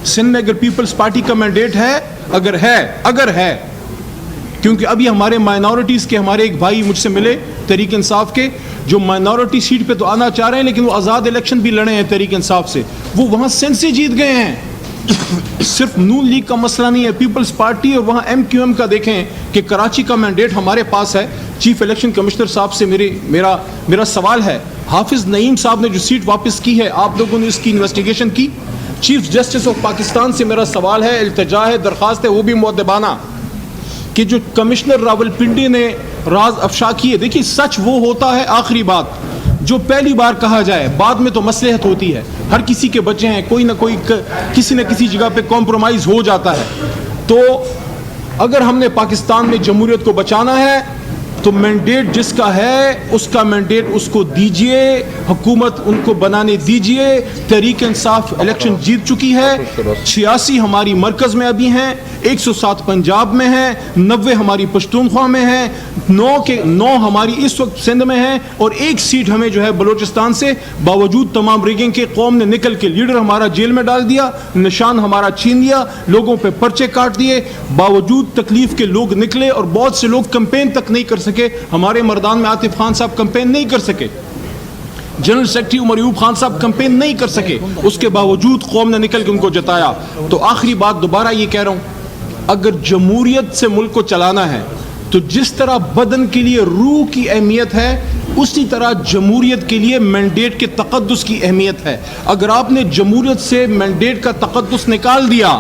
سندھ میں اگر Peoples party کا مینڈیٹ ہے، اگر ہے کیونکہ ابھی ہمارے مائنورٹیز کے ہمارے ایک بھائی مجھ سے ملے تحریک انصاف کے، جو مائنورٹی سیٹ پہ تو آنا چاہ رہے ہیں لیکن وہ آزاد الیکشن بھی لڑے ہیں تحریک انصاف سے، وہ وہاں سندھ سے جیت گئے ہیں۔ صرف نون لیگ کا مسئلہ نہیں ہے، پیپلز پارٹی اور وہاں MQM کا دیکھیں کہ کراچی کا مینڈیٹ ہمارے پاس ہے۔ چیف الیکشن کمشنر صاحب سے میرا سوال ہے، حافظ نعیم صاحب نے جو سیٹ واپس کی ہے، آپ لوگوں نے اس کی انویسٹیگیشن کی؟ چیف جسٹس آف پاکستان سے میرا سوال ہے، التجا ہے، درخواست ہے، وہ بھی مؤدبانہ، کہ جو کمشنر راولپنڈی نے راز افشا کیے، دیکھیے سچ وہ ہوتا ہے آخری بات جو پہلی بار کہا جائے، بعد میں تو مصلحت ہوتی ہے، ہر کسی کے بچے ہیں، کوئی نہ کوئی کسی نہ کسی جگہ پہ کمپرومائز ہو جاتا ہے۔ تو اگر ہم نے پاکستان میں جمہوریت کو بچانا ہے تو مینڈیٹ جس کا ہے اس کا مینڈیٹ اس کو دیجئے، حکومت ان کو بنانے دیجئے۔ تحریک انصاف الیکشن جیت چکی ہے، 86 ہماری مرکز میں ابھی ہیں، 107 پنجاب میں ہیں، 90 ہماری پشتونخوا میں ہیں، 9 ہماری اس وقت سندھ میں ہیں، اور 1 سیٹ ہمیں جو ہے بلوچستان سے، باوجود تمام ریگنگ کے قوم نے نکل کے لیڈر ہمارا جیل میں ڈال دیا، نشان ہمارا چھین دیا، لوگوں پہ پرچے کاٹ دیے، باوجود تکلیف کے لوگ نکلے اور بہت سے لوگ کمپین تک نہیں کر سکے۔ ہمارے مردان میں عاطف خان صاحب کمپین نہیں کر سکے، جنرل سیکرٹری عمر ایوب خان صاحب کمپین نہیں کر سکے، اس کے باوجود قوم نے نکل کے ان کو جتایا۔ تو آخری بات دوبارہ یہ کہہ رہا ہوں، اگر جمہوریت سے ملک کو چلانا ہے تو جس طرح بدن کے لیے روح کی اہمیت ہے، اسی طرح جمہوریت کے لیے مینڈیٹ کے تقدس کی اہمیت ہے۔ اگر آپ نے جمہوریت سے مینڈیٹ کا تقدس نکال دیا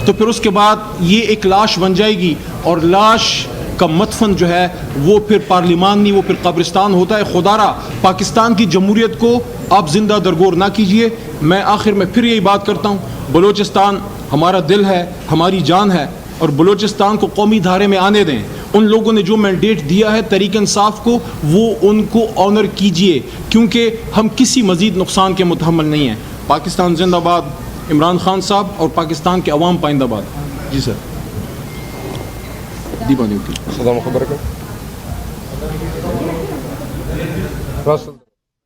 تو پھر اس کے بعد یہ ایک لاش بن جائے گی، اور لاش کا مدفن جو ہے وہ پھر پارلیمان نہیں، وہ پھر قبرستان ہوتا ہے۔ خدا را پاکستان کی جمہوریت کو آپ زندہ درگور نہ کیجئے۔ میں آخر میں پھر یہی بات کرتا ہوں، بلوچستان ہمارا دل ہے، ہماری جان ہے، اور بلوچستان کو قومی دھارے میں آنے دیں۔ ان لوگوں نے جو مینڈیٹ دیا ہے تحریک انصاف کو، وہ ان کو آنر کیجئے، کیونکہ ہم کسی مزید نقصان کے متحمل نہیں ہیں۔ پاکستان زندہ باد، عمران خان صاحب اور پاکستان کے عوام پائندہ باد۔ جی سر، خدا مخبر کر